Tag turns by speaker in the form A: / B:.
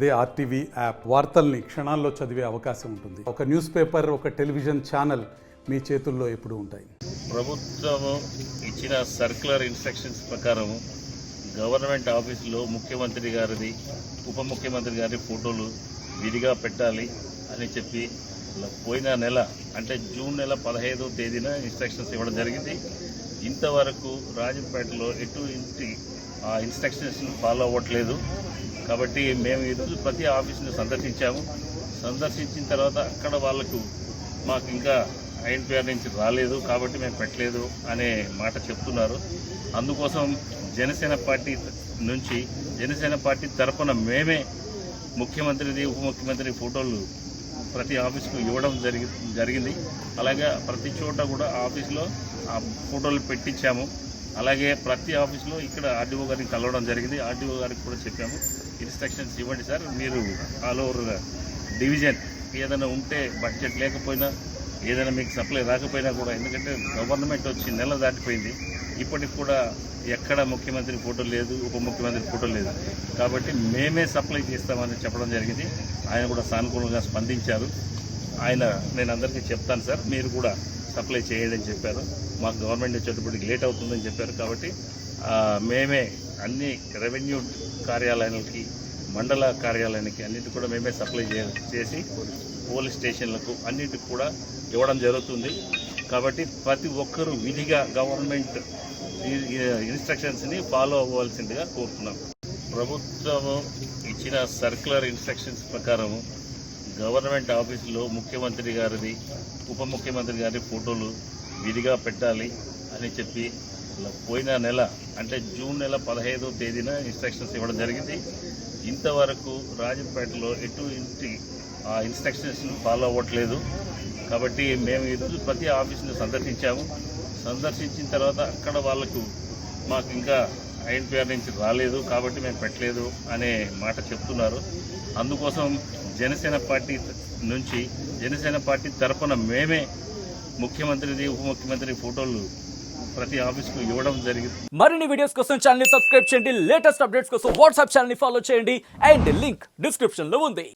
A: అదే RTV app వార్తల్ని క్షణాల్లో చదివే అవకాశం ఉంటుంది. ఒక న్యూస్ పేపర్, ఒక టెలివిజన్ ఛానల్ మీ చేతుల్లో ఎప్పుడూ ఉంటాయి.
B: ప్రభుత్వం ఇచ్చిన సర్క్యులర్ ఇన్స్ట్రక్షన్స్ ప్రకారం గవర్నమెంట్ ఆఫీసులో ముఖ్యమంత్రి గారిది, ఉప ముఖ్యమంత్రి గారి ఫోటోలు విడిగా పెట్టాలి అని చెప్పి పోయిన నెల అంటే జూన్ నెల 15వ తేదీన ఇన్స్ట్రక్షన్స్ ఇవ్వడం జరిగింది. ఇంతవరకు రాజంపేటలో ఎటువంటి ఆ ఇన్స్ట్రక్షన్స్ను ఫాలో అవ్వట్లేదు. కాబట్టి మేము ఈరోజు ప్రతి ఆఫీసును సందర్శించిన తర్వాత అక్కడ వాళ్ళకు మాకు ఇంకా ఐఎన్పిఆర్ నుంచి రాలేదు కాబట్టి మేము పెట్టలేదు అనే మాట చెప్తున్నారు. అందుకోసం జనసేన పార్టీ తరఫున మేమే ముఖ్యమంత్రిది, ఉప ముఖ్యమంత్రి ఫోటోలు ప్రతి ఆఫీసుకు ఇవ్వడం జరిగింది. అలాగే ప్రతి చోట కూడా ఆఫీసులో ఆ ఫోటోలు పెట్టించాము. అలాగే ప్రతి ఆఫీసులో ఇక్కడ ఆర్డీఓ గారిని కలవడం జరిగింది. ఆర్డీఓ గారికి కూడా చెప్పాము, ఇన్స్ట్రక్షన్స్ ఇవ్వండి సార్, మీరు ఆల్ ఓవర్ డివిజన్ ఏదైనా ఉంటే బడ్జెట్ లేకపోయినా ఏదైనా మీకు సప్లై రాకపోయినా కూడా, ఎందుకంటే గవర్నమెంట్ వచ్చి నెల దాటిపోయింది, ఇప్పటికి కూడా ఎక్కడ ముఖ్యమంత్రి ఫోటో లేదు, ఉప ముఖ్యమంత్రి ఫోటో లేదు. కాబట్టి మేమే సప్లై చేస్తామని చెప్పడం జరిగింది. ఆయన కూడా సానుకూలంగా స్పందించారు. నేను అందరికీ చెప్తాను సార్, మీరు కూడా సప్లై చేయండి అని చెప్పారు. మాకు గవర్నమెంట్ వచ్చేటప్పటికి లేట్ అవుతుందని చెప్పారు. కాబట్టి మేమే అన్ని రెవెన్యూ కార్యాలయాలకి, మండల కార్యాలయానికి అన్నింటి కూడా మేమే సప్లై చేసి పోలీస్ స్టేషన్లకు అన్నింటికి కూడా ఇవ్వడం జరుగుతుంది. కాబట్టి ప్రతి ఒక్కరూ విధిగా గవర్నమెంట్ ఇన్స్ట్రక్షన్స్ని ఫాలో అవ్వాల్సిందిగా కోరుతున్నాం. ప్రభుత్వం ఇచ్చిన సర్క్యులర్ ఇన్స్ట్రక్షన్స్ ప్రకారం గవర్నమెంట్ ఆఫీసులో ముఖ్యమంత్రి గారిది, ఉప ముఖ్యమంత్రి గారి ఫోటోలు విడిగా పెట్టాలి అని చెప్పి పోయిన నెల అంటే జూన్ నెల 15వ తేదీన ఇన్స్ట్రక్షన్స్ ఇవ్వడం జరిగింది. ఇంతవరకు రాజంపేటలో ఎటువంటి ఆ ఇన్స్ట్రక్షన్స్ను ఫాలో అవ్వట్లేదు. కాబట్టి మేము ఈరోజు ప్రతి ఆఫీసును సందర్శించిన తర్వాత అక్కడ వాళ్ళకు మాకు ఇంకా ఐఎన్పిఆర్ నుంచి రాలేదు కాబట్టి మేము పెట్టలేదు అనే మాట చెప్తున్నారు. అందుకోసం జనసేన పార్టీ తరఫున మేమే ముఖ్యమంత్రిది, ఉప ముఖ్యమంత్రి ఫోటోలు ప్రతి ఆఫీసుకు ఇవ్వడం జరిగింది.
C: మరిన్ని వీడియోస్ కోసం ఛానల్ ని సబ్స్క్రైబ్ చేయండి. లేటెస్ట్ అప్డేట్స్ కోసం వాట్సాప్ ఛానల్ ని ఫాలో చేయండి. అండ్ లింక్ డిస్క్రిప్షన్ లో ఉంది.